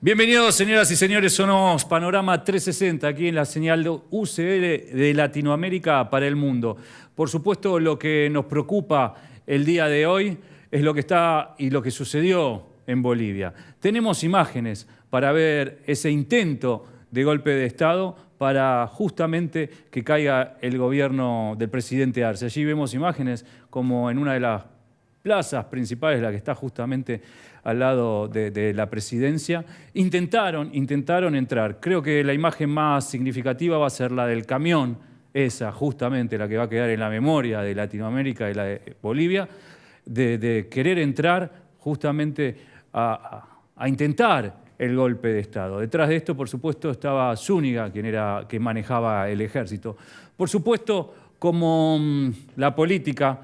Bienvenidos, señoras y señores, somos Panorama 360, aquí en la señal de UCL de Latinoamérica para el mundo. Por supuesto, lo que nos preocupa el día de hoy es lo que está y lo que sucedió en Bolivia. Tenemos imágenes para ver ese intento de golpe de Estado para justamente que caiga el gobierno del presidente Arce. Allí vemos imágenes como en una de las plazas principales, la que está justamente al lado de la presidencia, intentaron entrar. Creo que la imagen más significativa va a ser la del camión, esa justamente la que va a quedar en la memoria de Latinoamérica y la de Bolivia, de querer entrar justamente a intentar el golpe de Estado. Detrás de esto, por supuesto, estaba Zúñiga, quien manejaba el ejército. Por supuesto, como la política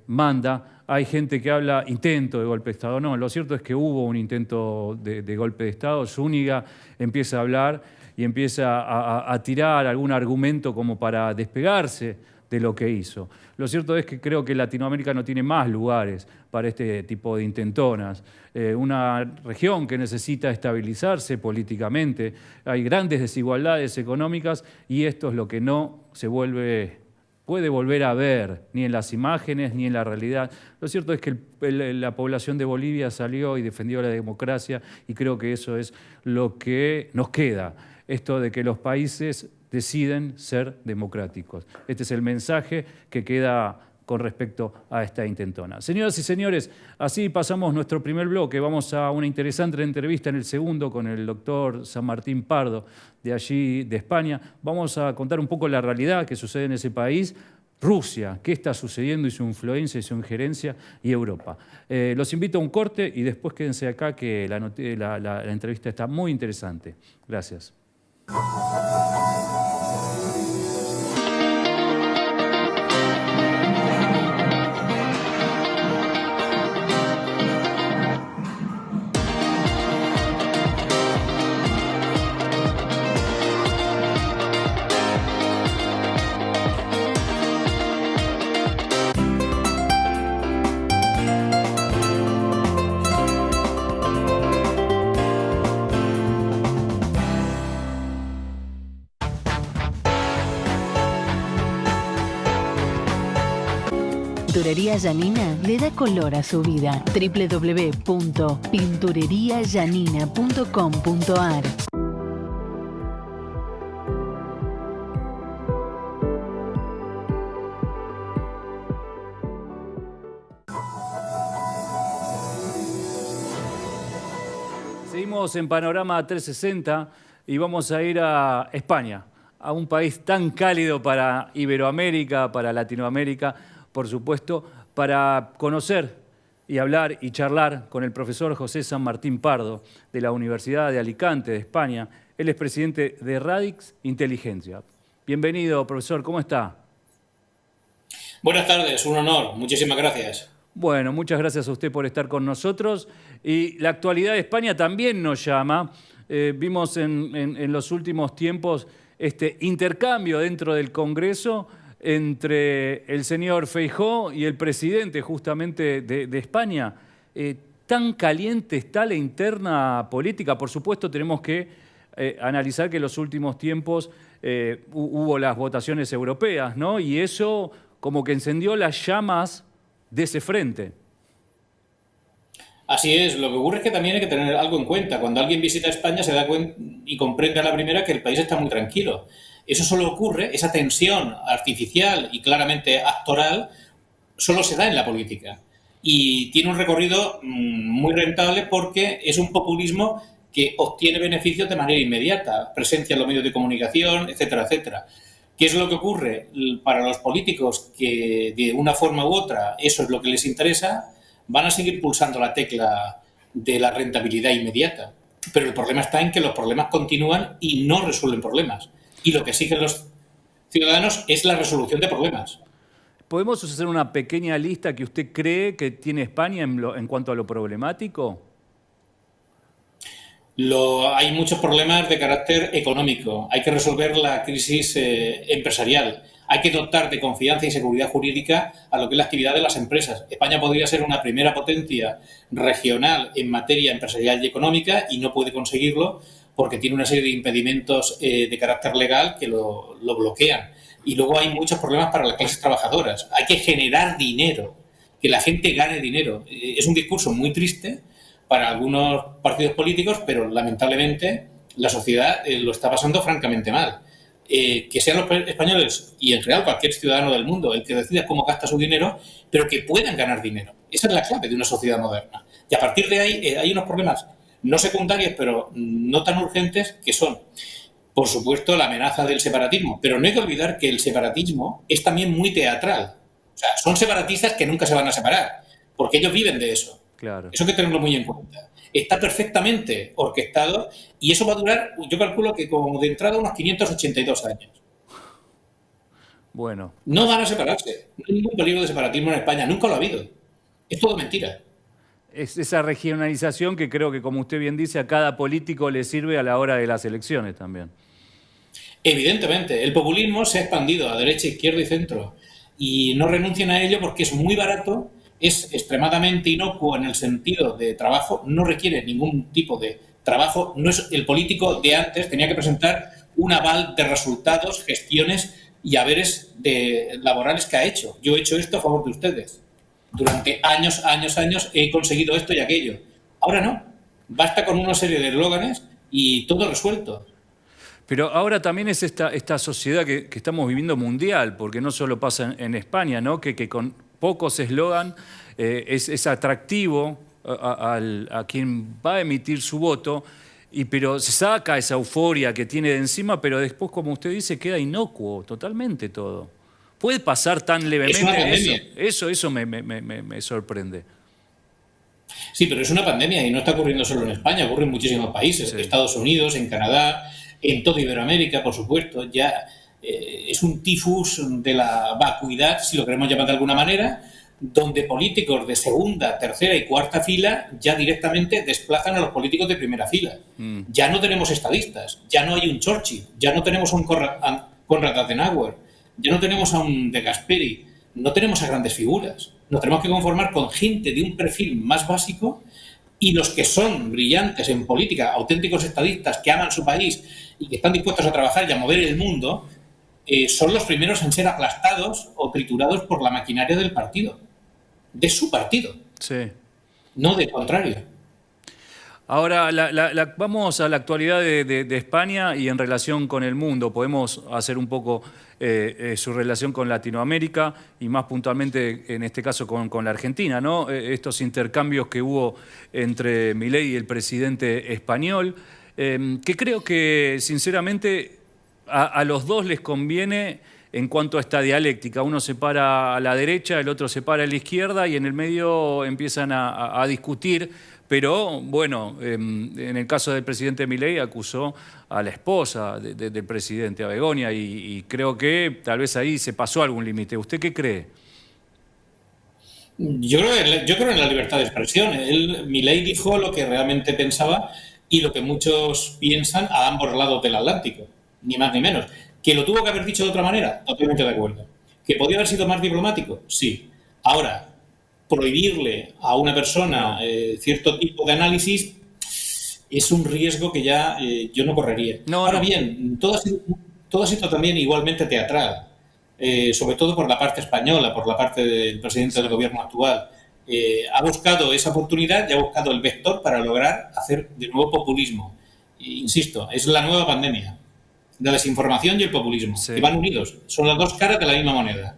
manda, hay gente que habla intento de golpe de Estado. No, lo cierto es que hubo un intento de golpe de Estado. Zúñiga empieza a hablar y empieza a tirar algún argumento como para despegarse de lo que hizo. Lo cierto es que creo que Latinoamérica no tiene más lugares para este tipo de intentonas. Una región que necesita estabilizarse políticamente, hay grandes desigualdades económicas y esto es lo que no se puede volver a ver, ni en las imágenes, ni en la realidad. Lo cierto es que la población de Bolivia salió y defendió la democracia y creo que eso es lo que nos queda, esto de que los países deciden ser democráticos. Este es el mensaje que queda con respecto a esta intentona. Señoras y señores, así pasamos nuestro primer bloque. Vamos a una interesante entrevista en el segundo con el doctor San Martín Pardo, de allí, de España. Vamos a contar un poco la realidad que sucede en ese país. Rusia, qué está sucediendo y su influencia y su injerencia, y Europa. Los invito a un corte y después quédense acá que la entrevista está muy interesante. Gracias. Pinturería Janina le da color a su vida. www.pintureriayanina.com.ar. Seguimos en Panorama 360 y vamos a ir a España, a un país tan cálido para Iberoamérica, para Latinoamérica, por supuesto, para conocer y hablar y charlar con el profesor José San Martín Pardo de la Universidad de Alicante, de España. Él es presidente de Radix Inteligencia. Bienvenido, profesor, ¿cómo está? Buenas tardes, un honor, muchísimas gracias. Bueno, muchas gracias a usted por estar con nosotros. Y la actualidad de España también nos llama. Vimos en los últimos tiempos este intercambio dentro del Congreso entre el señor Feijóo y el presidente justamente de España. ¿Tan caliente está la interna política? Por supuesto, tenemos que analizar que en los últimos tiempos hubo las votaciones europeas, ¿no? Y eso como que encendió las llamas de ese frente. Así es, lo que ocurre es que también hay que tener algo en cuenta. Cuando alguien visita España se da cuenta y comprende a la primera que el país está muy tranquilo. Eso solo ocurre, esa tensión artificial y claramente actoral, solo se da en la política. Y tiene un recorrido muy rentable porque es un populismo que obtiene beneficios de manera inmediata, presencia en los medios de comunicación, etcétera, etcétera. ¿Qué es lo que ocurre? Para los políticos que de una forma u otra eso es lo que les interesa, van a seguir pulsando la tecla de la rentabilidad inmediata. Pero el problema está en que los problemas continúan y no resuelven problemas. Y lo que exigen los ciudadanos es la resolución de problemas. ¿Podemos hacer una pequeña lista que usted cree que tiene España en cuanto a lo problemático? Hay muchos problemas de carácter económico. Hay que resolver la crisis empresarial. hay que dotar de confianza y seguridad jurídica a lo que es la actividad de las empresas. España podría ser una primera potencia regional en materia empresarial y económica y no puede conseguirlo porque tiene una serie de impedimentos de carácter legal que lo bloquean. Y luego hay muchos problemas para las clases trabajadoras. Hay que generar dinero, que la gente gane dinero. Es un discurso muy triste para algunos partidos políticos, pero lamentablemente la sociedad lo está pasando francamente mal. Que sean los españoles y en general cualquier ciudadano del mundo el que decida cómo gasta su dinero, pero que puedan ganar dinero. Esa es la clave de una sociedad moderna. Y a partir de ahí hay unos problemas no secundarios, pero no tan urgentes, que son, por supuesto, la amenaza del separatismo. Pero no hay que olvidar que el separatismo es también muy teatral. O sea, son separatistas que nunca se van a separar, porque ellos viven de eso. Claro. Eso hay que tenerlo muy en cuenta. Está perfectamente orquestado y eso va a durar, yo calculo que como de entrada unos 582 años. Bueno. No van a separarse. No hay ningún peligro de separatismo en España. Nunca lo ha habido. Es todo mentira. Es esa regionalización que creo que, como usted bien dice, a cada político le sirve a la hora de las elecciones también. Evidentemente, el populismo se ha expandido a derecha, izquierda y centro. Y no renuncian a ello porque es muy barato, es extremadamente inocuo en el sentido de trabajo, no requiere ningún tipo de trabajo. No es el político de antes, tenía que presentar un aval de resultados, gestiones y haberes laborales que ha hecho. Yo he hecho esto a favor de ustedes. Durante años he conseguido esto y aquello. Ahora no. Basta con una serie de eslóganes y todo resuelto. Pero ahora también es esta sociedad que estamos viviendo mundial, porque no solo pasa en España, ¿no? Que con pocos eslogan es atractivo a quien va a emitir su voto, pero se saca esa euforia que tiene de encima, pero después, como usted dice, queda inocuo totalmente todo. ¿Puede pasar tan levemente eso? Eso me sorprende. Sí, pero es una pandemia y no está ocurriendo solo en España, ocurre en muchísimos países, en Estados Unidos, en Canadá, en toda Iberoamérica, por supuesto. Ya es un tifus de la vacuidad, si lo queremos llamar de alguna manera, donde políticos de segunda, tercera y cuarta fila ya directamente desplazan a los políticos de primera fila. Ya no tenemos estadistas, ya no hay un Churchill, ya no tenemos a un Konrad Adenauer, ya no tenemos a un De Gasperi, no tenemos a grandes figuras. Nos tenemos que conformar con gente de un perfil más básico y los que son brillantes en política, auténticos estadistas que aman su país y que están dispuestos a trabajar y a mover el mundo, son los primeros en ser aplastados o triturados por la maquinaria del partido, de su partido, no del contrario. Ahora, vamos a la actualidad de España y en relación con el mundo. Podemos hacer un poco su relación con Latinoamérica y más puntualmente, en este caso, con la Argentina, ¿no? Estos intercambios que hubo entre Milei y el presidente español, que creo que, sinceramente, a los dos les conviene en cuanto a esta dialéctica. Uno se para a la derecha, el otro se para a la izquierda y en el medio empiezan a discutir. Pero, bueno, en el caso del presidente Milei acusó a la esposa del presidente, a Begoña, y creo que tal vez ahí se pasó algún límite. ¿Usted qué cree? Yo creo en la libertad de expresión. Milei dijo lo que realmente pensaba y lo que muchos piensan a ambos lados del Atlántico, ni más ni menos. ¿Que lo tuvo que haber dicho de otra manera? Totalmente de acuerdo. ¿Que podía haber sido más diplomático? Sí. Ahora, prohibirle a una persona cierto tipo de análisis es un riesgo que ya yo no correría. Ahora bien, todo ha sido también igualmente teatral, sobre todo por la parte española, por la parte del presidente del gobierno actual. Ha buscado esa oportunidad y ha buscado el vector para lograr hacer de nuevo populismo. Insisto, es la nueva pandemia, la desinformación y el populismo, que van unidos, son las dos caras de la misma moneda.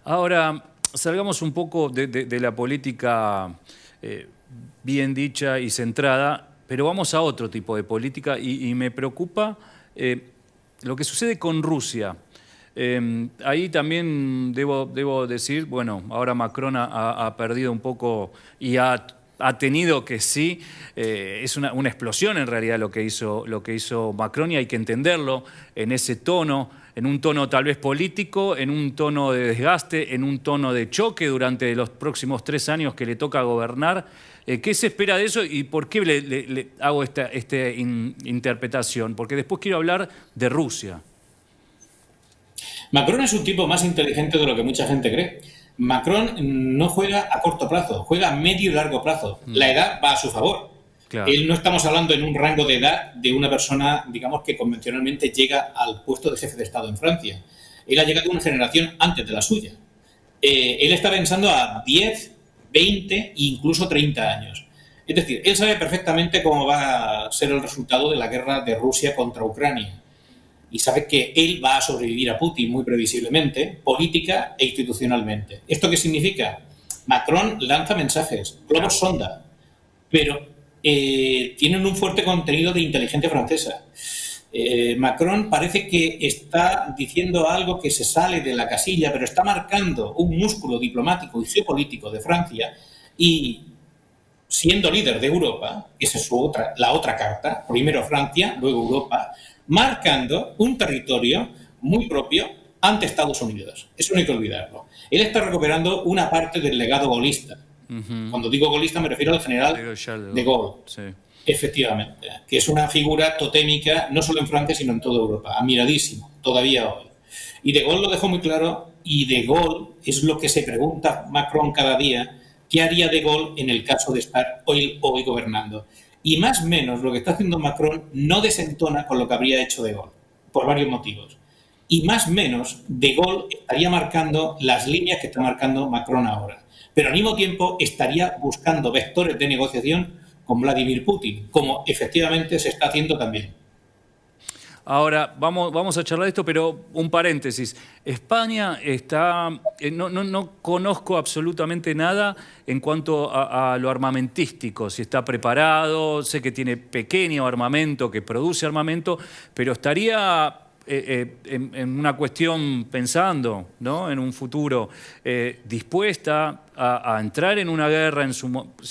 Ahora, salgamos un poco de la política bien dicha y centrada, pero vamos a otro tipo de política y me preocupa lo que sucede con Rusia. Ahí también debo decir, bueno, ahora Macron ha perdido un poco y ha tenido que sí, es una explosión en realidad lo que hizo Macron y hay que entenderlo en ese tono, en un tono tal vez político, en un tono de desgaste, en un tono de choque durante los próximos 3 años que le toca gobernar. ¿Qué se espera de eso y por qué le hago esta interpretación? Porque después quiero hablar de Rusia. Macron es un tipo más inteligente de lo que mucha gente cree. Macron no juega a corto plazo, juega a medio y largo plazo. La edad va a su favor. Claro. No estamos hablando en un rango de edad de una persona, digamos, que convencionalmente llega al puesto de jefe de Estado en Francia. Él ha llegado una generación antes de la suya. Él está pensando a 10, 20 e incluso 30 años. Es decir, él sabe perfectamente cómo va a ser el resultado de la guerra de Rusia contra Ucrania. Y sabe que él va a sobrevivir a Putin muy previsiblemente, política e institucionalmente. ¿Esto qué significa? Macron lanza mensajes, globos sonda, pero tienen un fuerte contenido de inteligencia francesa. Macron parece que está diciendo algo que se sale de la casilla, pero está marcando un músculo diplomático y geopolítico de Francia y siendo líder de Europa, esa es la otra carta, primero Francia, luego Europa, marcando un territorio muy propio ante Estados Unidos. Eso no hay que olvidarlo. Él está recuperando una parte del legado gaulista. Cuando digo gaulista me refiero al general de Gaulle. Sí. Efectivamente, que es una figura totémica no solo en Francia, sino en toda Europa, admiradísimo, todavía hoy. Y de Gaulle lo dejó muy claro, y de Gaulle es lo que se pregunta Macron cada día, ¿qué haría de Gaulle en el caso de estar hoy gobernando? Y más o menos lo que está haciendo Macron no desentona con lo que habría hecho de Gaulle, por varios motivos. Y más o menos de Gaulle estaría marcando las líneas que está marcando Macron ahora. Pero al mismo tiempo estaría buscando vectores de negociación con Vladimir Putin, como efectivamente se está haciendo también. Ahora, vamos a charlar de esto, pero un paréntesis. España está... no conozco absolutamente nada en cuanto a lo armamentístico, si está preparado, sé que tiene pequeño armamento, que produce armamento, pero estaría en una cuestión pensando, ¿no?, en un futuro, dispuesta a entrar en una guerra,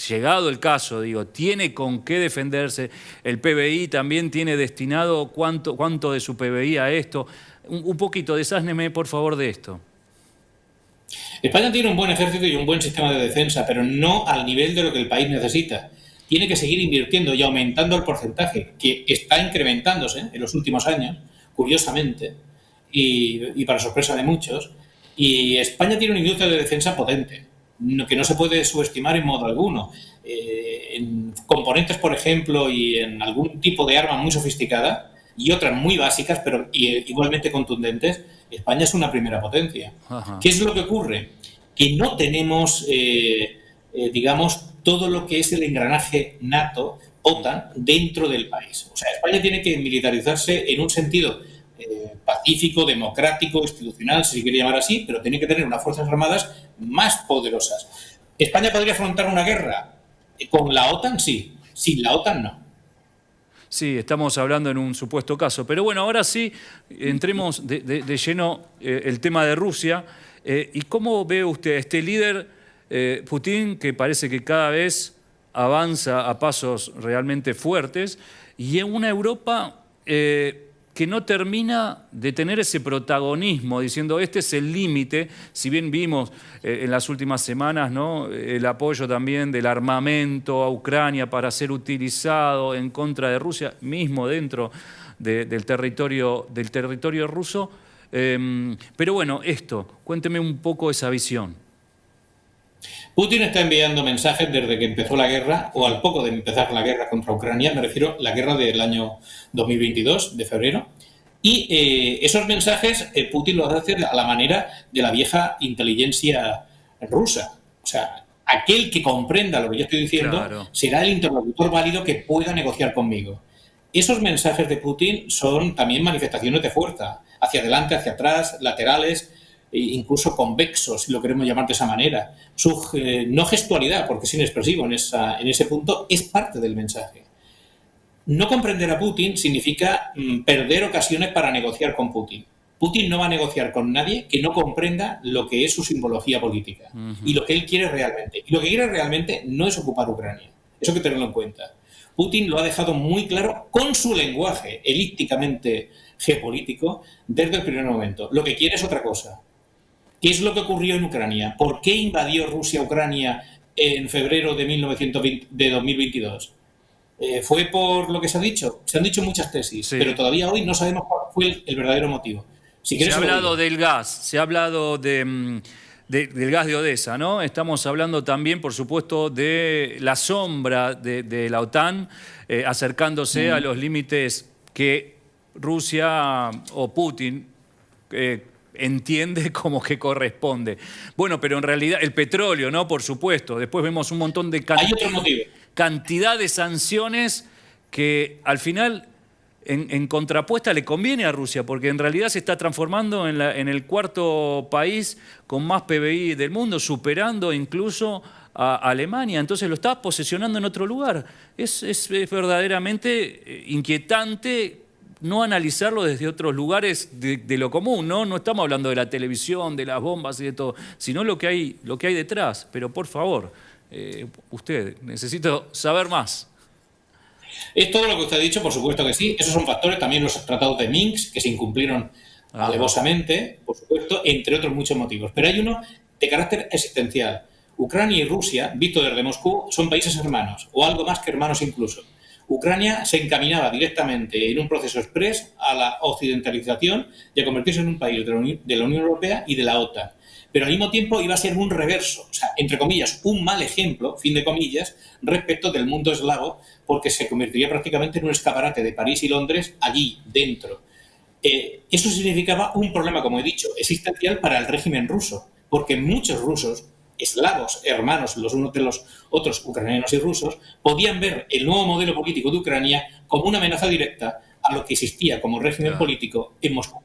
llegado el caso, digo, tiene con qué defenderse. El PBI también tiene destinado cuánto de su PBI a esto. Un poquito, desásneme por favor de esto. España tiene un buen ejército y un buen sistema de defensa, pero no al nivel de lo que el país necesita. Tiene que seguir invirtiendo y aumentando el porcentaje, que está incrementándose en los últimos años, curiosamente, y para sorpresa de muchos. Y España tiene una industria de defensa potente, que no se puede subestimar en modo alguno. En componentes, por ejemplo, y en algún tipo de arma muy sofisticada, y otras muy básicas, pero igualmente contundentes, España es una primera potencia. Ajá. ¿Qué es lo que ocurre? Que no tenemos, digamos, todo lo que es el engranaje NATO, OTAN, dentro del país. O sea, España tiene que militarizarse en un sentido pacífico, democrático, institucional, si se quiere llamar así, pero tiene que tener unas fuerzas armadas más poderosas. ¿España podría afrontar una guerra con la OTAN? Sí. Sin la OTAN, no. Sí, estamos hablando en un supuesto caso. Pero bueno, ahora sí, entremos de lleno el tema de Rusia. ¿Y cómo ve usted a este líder, Putin, que parece que cada vez avanza a pasos realmente fuertes, y en una Europa que no termina de tener ese protagonismo, diciendo este es el límite? Si bien vimos en las últimas semanas, ¿no?, el apoyo también del armamento a Ucrania para ser utilizado en contra de Rusia, mismo dentro del territorio ruso. Pero bueno, cuénteme un poco esa visión. Putin está enviando mensajes desde que empezó la guerra, o al poco de empezar la guerra contra Ucrania, me refiero a la guerra del año 2022, de febrero, y esos mensajes Putin los hace a la manera de la vieja inteligencia rusa. O sea, aquel que comprenda lo que yo estoy diciendo, claro, será el interlocutor válido que pueda negociar conmigo. Esos mensajes de Putin son también manifestaciones de fuerza, hacia adelante, hacia atrás, laterales, incluso convexos, si lo queremos llamar de esa manera. Su no gestualidad, porque es inexpresivo en ese punto, es parte del mensaje. No comprender a Putin significa perder ocasiones para negociar con Putin. Putin no va a negociar con nadie que no comprenda lo que es su simbología política y lo que él quiere realmente. Y lo que quiere realmente no es ocupar Ucrania. Eso hay que tenerlo en cuenta. Putin lo ha dejado muy claro con su lenguaje elípticamente geopolítico desde el primer momento. Lo que quiere es otra cosa. ¿Qué es lo que ocurrió en Ucrania? ¿Por qué invadió Rusia Ucrania en febrero de 2022? ¿Fue por lo que se ha dicho? Se han dicho muchas tesis, sí, pero todavía hoy no sabemos cuál fue el verdadero motivo. Si Se quieres, ha se lo hablado digo. del gas, se ha hablado del gas de Odessa, ¿no? Estamos hablando también, por supuesto, de la sombra de la OTAN acercándose a los límites que Rusia o Putin entiende como que corresponde. Bueno, pero en realidad el petróleo, ¿no? Por supuesto. Después vemos un montón de Hay otro motivo. cantidad de sanciones que al final en contrapuesta le conviene a Rusia, porque en realidad se está transformando en el cuarto país con más PBI del mundo, superando incluso a Alemania. Entonces lo está posesionando en otro lugar. Es verdaderamente inquietante no analizarlo desde otros lugares de lo común, ¿no? No estamos hablando de la televisión, de las bombas y de todo, sino lo que hay detrás. Pero por favor, usted, necesito saber más. Es todo lo que usted ha dicho, por supuesto que sí. Esos son factores, también los tratados de Minsk, que se incumplieron alevosamente, por supuesto, entre otros muchos motivos. Pero hay uno de carácter existencial. Ucrania y Rusia, visto desde Moscú, son países hermanos, o algo más que hermanos incluso. Ucrania se encaminaba directamente en un proceso exprés a la occidentalización y a convertirse en un país de la Unión Europea y de la OTAN. Pero al mismo tiempo iba a ser un reverso, o sea, entre comillas, un mal ejemplo, fin de comillas, respecto del mundo eslavo, porque se convertiría prácticamente en un escaparate de París y Londres allí dentro. Eso significaba un problema, como he dicho, existencial para el régimen ruso, porque muchos rusos, eslavos, hermanos los unos de los otros, ucranianos y rusos, podían ver el nuevo modelo político de Ucrania como una amenaza directa a lo que existía como régimen político en Moscú.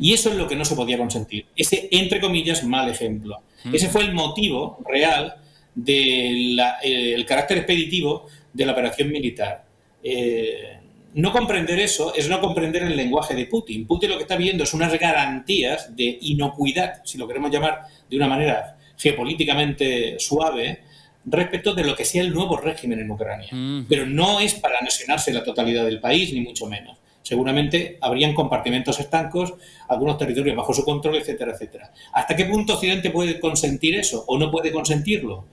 Y eso es lo que no se podía consentir, ese, entre comillas, mal ejemplo. Ese fue el motivo real del carácter expeditivo de la operación militar. No comprender eso es no comprender el lenguaje de Putin. Putin lo que está viendo es unas garantías de inocuidad, si lo queremos llamar de una manera geopolíticamente suave, respecto de lo que sea el nuevo régimen en Ucrania. Pero no es para anexionarse la totalidad del país, ni mucho menos. Seguramente habrían compartimentos estancos, algunos territorios bajo su control, etcétera, etcétera. ¿Hasta qué punto Occidente puede consentir eso o no puede consentirlo?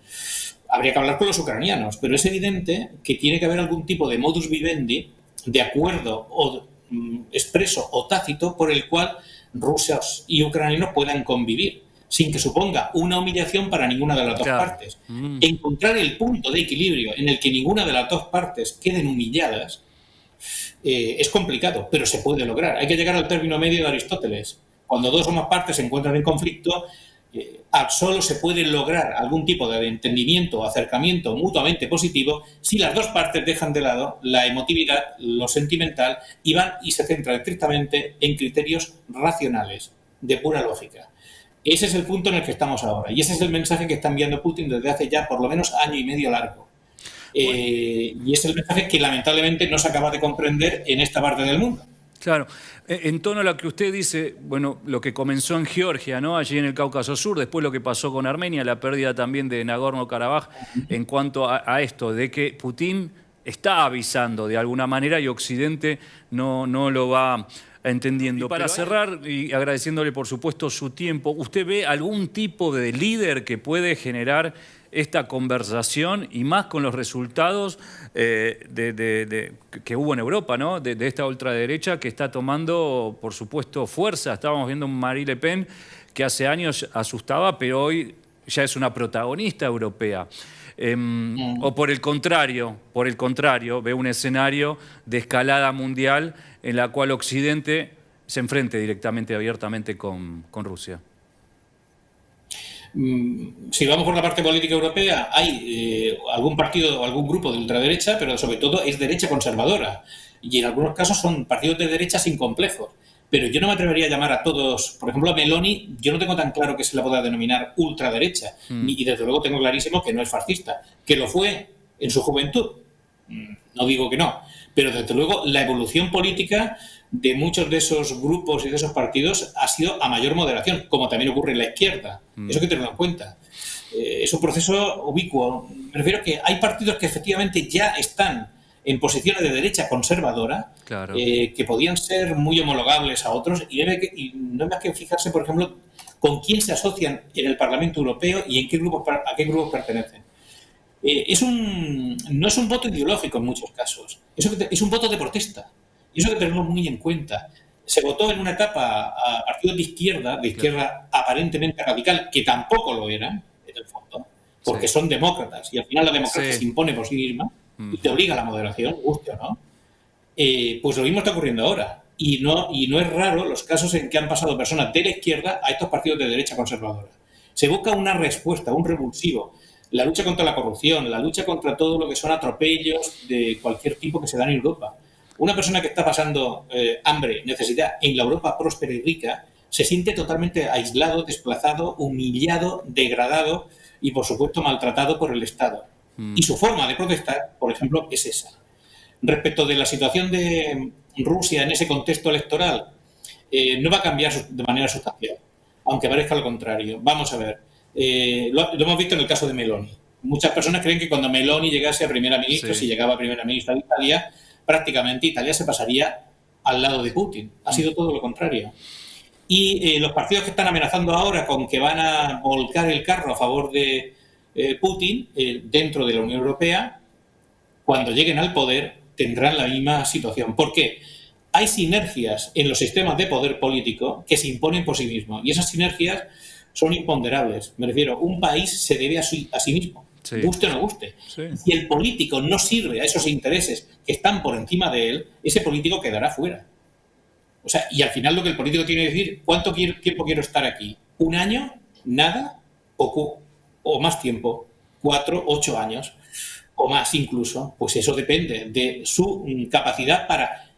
Habría que hablar con los ucranianos, pero es evidente que tiene que haber algún tipo de modus vivendi, de acuerdo o expreso o tácito, por el cual rusos y ucranianos puedan convivir, sin que suponga una humillación para ninguna de las dos partes. Encontrar el punto de equilibrio en el que ninguna de las dos partes queden humilladas es complicado, pero se puede lograr. Hay que llegar al término medio de Aristóteles. Cuando dos o más partes se encuentran en conflicto, solo se puede lograr algún tipo de entendimiento o acercamiento mutuamente positivo si las dos partes dejan de lado la emotividad, lo sentimental, y van y se centran estrictamente en criterios racionales, de pura lógica. Ese es el punto en el que estamos ahora, y ese es el mensaje que está enviando Putin desde hace ya por lo menos año y medio largo. Y es el mensaje que lamentablemente no se acaba de comprender en esta parte del mundo. Claro, en torno a lo que usted dice, bueno, lo que comenzó en Georgia, ¿no? Allí en el Cáucaso Sur, después lo que pasó con Armenia, la pérdida también de Nagorno-Karabaj, en cuanto a esto, de que Putin está avisando de alguna manera y Occidente no lo va entendiendo. Y para cerrar, y agradeciéndole por supuesto su tiempo, ¿usted ve algún tipo de líder que puede generar esta conversación y más con los resultados que hubo en Europa, ¿no? de esta ultraderecha que está tomando, por supuesto, fuerza? Estábamos viendo un Marine Le Pen que hace años asustaba, pero hoy ya es una protagonista europea. O por el contrario, ve un escenario de escalada mundial en la cual Occidente se enfrente directamente, abiertamente con Rusia. Si vamos por la parte política europea, hay algún partido o algún grupo de ultraderecha, pero sobre todo es derecha conservadora. Y en algunos casos son partidos de derecha sin complejos. Pero yo no me atrevería a llamar a todos, por ejemplo a Meloni, yo no tengo tan claro que se la pueda denominar ultraderecha. Y desde luego tengo clarísimo que no es fascista, que lo fue en su juventud. No digo que no. Pero desde luego la evolución política de muchos de esos grupos y de esos partidos ha sido a mayor moderación, como también ocurre en la izquierda. Eso hay que tenerlo en cuenta. Es un proceso ubicuo. Me refiero a que hay partidos que efectivamente ya están en posiciones de derecha conservadora, claro, que podían ser muy homologables a otros, y no hay más que fijarse, por ejemplo, con quién se asocian en el Parlamento Europeo y en a qué grupos pertenecen. No es un voto ideológico en muchos casos, es un voto de protesta. Y eso hay que tenerlo muy en cuenta. Se votó en una etapa a partidos de izquierda aparentemente radical, que tampoco lo eran, en el fondo, porque son demócratas, y al final la democracia se impone por sí misma y te obliga a la moderación, guste o no. Pues lo mismo está ocurriendo ahora. Y no es raro los casos en que han pasado personas de la izquierda a estos partidos de derecha conservadora. Se busca una respuesta, un revulsivo. La lucha contra la corrupción, la lucha contra todo lo que son atropellos de cualquier tipo que se dan en Europa. Una persona que está pasando hambre, necesidad, en la Europa próspera y rica, se siente totalmente aislado, desplazado, humillado, degradado y, por supuesto, maltratado por el Estado. Y su forma de protestar, por ejemplo, es esa. Respecto de la situación de Rusia en ese contexto electoral, no va a cambiar de manera sustancial, aunque parezca lo contrario. Vamos a ver, lo hemos visto en el caso de Meloni. Muchas personas creen que cuando Meloni llegase a primera ministra, si llegaba a primera ministra de Italia, prácticamente Italia se pasaría al lado de Putin. Ha sido todo lo contrario. Y los partidos que están amenazando ahora con que van a volcar el carro a favor de Putin dentro de la Unión Europea, cuando lleguen al poder tendrán la misma situación. ¿Por qué? Hay sinergias en los sistemas de poder político que se imponen por sí mismos, y esas sinergias son imponderables. Me refiero, un país se debe a sí mismo, guste o no guste. Si el político no sirve a esos intereses que están por encima de él, ese político quedará fuera. O sea, y al final lo que el político tiene que decir, ¿cuánto tiempo quiero estar aquí? ¿Un año? ¿Nada? ¿O más tiempo? 4, 8 años. O más incluso, pues eso depende de su capacidad para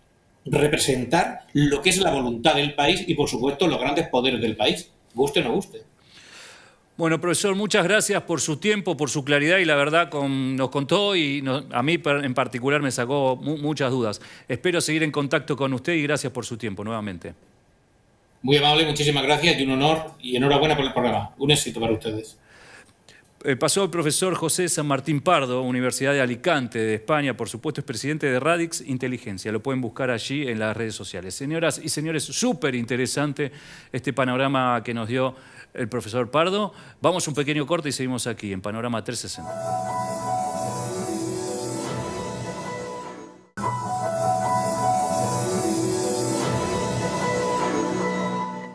representar lo que es la voluntad del país y, por supuesto, los grandes poderes del país, guste o no guste. Bueno, profesor, muchas gracias por su tiempo, por su claridad, y la verdad nos contó y a mí en particular me sacó muchas dudas. Espero seguir en contacto con usted y gracias por su tiempo nuevamente. Muy amable, muchísimas gracias y un honor y enhorabuena por el programa. Un éxito para ustedes. Pasó el profesor José San Martín Pardo, Universidad de Alicante, de España, por supuesto es presidente de Radix Inteligencia, lo pueden buscar allí en las redes sociales. Señoras y señores, súper interesante este panorama que nos dio el profesor Pardo. Vamos a un pequeño corte y seguimos aquí en Panorama 360.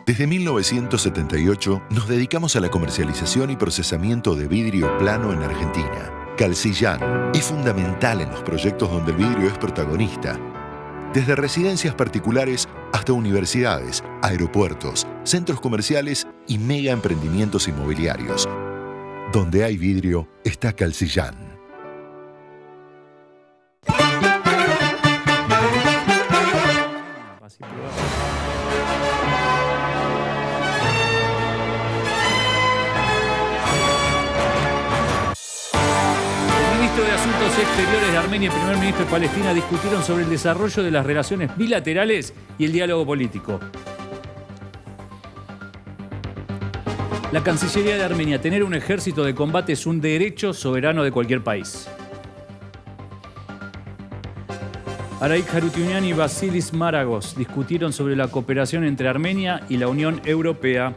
Desde 1978 nos dedicamos a la comercialización y procesamiento de vidrio plano en Argentina. Calcillán es fundamental en los proyectos donde el vidrio es protagonista. Desde residencias particulares hasta universidades, aeropuertos, centros comerciales y mega emprendimientos inmobiliarios. Donde hay vidrio está Calcillán. Exteriores de Armenia y el primer ministro de Palestina discutieron sobre el desarrollo de las relaciones bilaterales y el diálogo político. La Cancillería de Armenia: tener un ejército de combate es un derecho soberano de cualquier país. Araik Harutyunyan y Vasilis Maragos discutieron sobre la cooperación entre Armenia y la Unión Europea.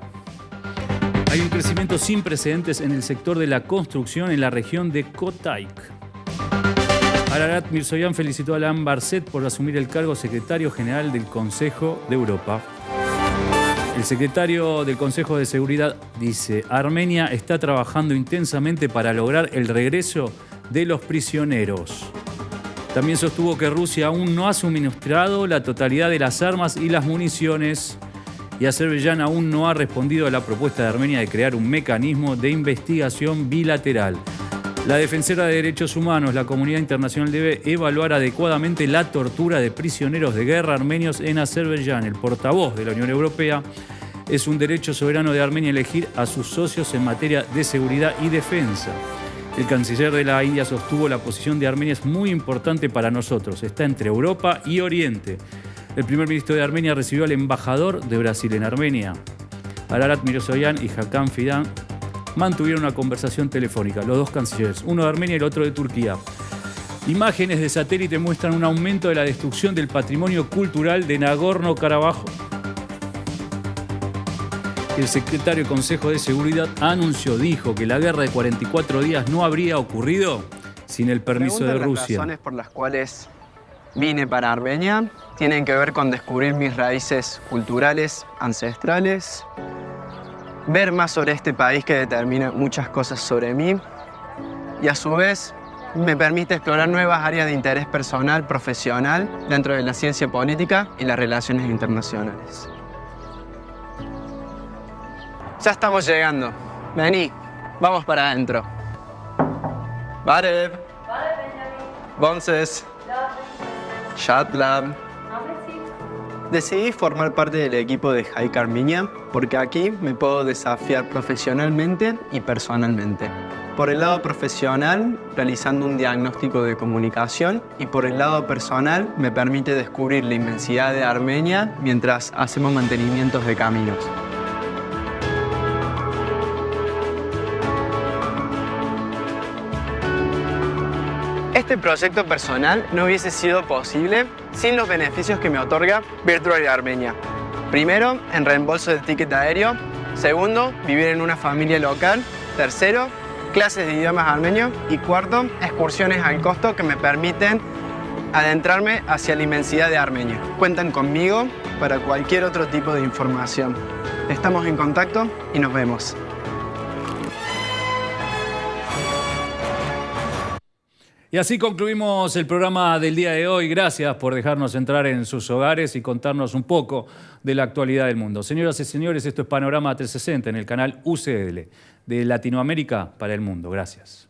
Hay un crecimiento sin precedentes en el sector de la construcción en la región de Kotaik. Ararat Mirzoyan felicitó a Alain Berset por asumir el cargo secretario general del Consejo de Europa. El secretario del Consejo de Seguridad dice: Armenia está trabajando intensamente para lograr el regreso de los prisioneros. También sostuvo que Rusia aún no ha suministrado la totalidad de las armas y las municiones, y Azerbaiyán aún no ha respondido a la propuesta de Armenia de crear un mecanismo de investigación bilateral. La defensora de derechos humanos: la comunidad internacional debe evaluar adecuadamente la tortura de prisioneros de guerra armenios en Azerbaiyán. El portavoz de la Unión Europea: es un derecho soberano de Armenia elegir a sus socios en materia de seguridad y defensa. El canciller de la India sostuvo: la posición de Armenia es muy importante para nosotros, está entre Europa y Oriente. El primer ministro de Armenia recibió al embajador de Brasil en Armenia. Ararat Mirzoyan y Hakan Fidan mantuvieron una conversación telefónica, los dos cancilleres, uno de Armenia y el otro de Turquía. Imágenes de satélite muestran un aumento de la destrucción del patrimonio cultural de Nagorno-Karabaj. El secretario del Consejo de Seguridad dijo que la guerra de 44 días no habría ocurrido sin el permiso de Rusia. Las razones por las cuales vine para Armenia tienen que ver con descubrir mis raíces culturales, ancestrales, ver más sobre este país que determina muchas cosas sobre mí y a su vez me permite explorar nuevas áreas de interés personal, profesional, dentro de la ciencia política y las relaciones internacionales. Ya estamos llegando. Vení, vamos para adentro. Barev. Bonses. Shatlab. Decidí formar parte del equipo de Hike Armenia porque aquí me puedo desafiar profesionalmente y personalmente. Por el lado profesional, realizando un diagnóstico de comunicación, y por el lado personal, me permite descubrir la inmensidad de Armenia mientras hacemos mantenimientos de caminos. Este proyecto personal no hubiese sido posible sin los beneficios que me otorga Virtual Armenia. Primero, en reembolso del ticket aéreo. Segundo, vivir en una familia local. Tercero, clases de idiomas armenios. Y cuarto, excursiones al costo que me permiten adentrarme hacia la inmensidad de Armenia. Cuentan conmigo para cualquier otro tipo de información. Estamos en contacto y nos vemos. Y así concluimos el programa del día de hoy. Gracias por dejarnos entrar en sus hogares y contarnos un poco de la actualidad del mundo. Señoras y señores, esto es Panorama 360 en el canal UCL de Latinoamérica para el mundo. Gracias.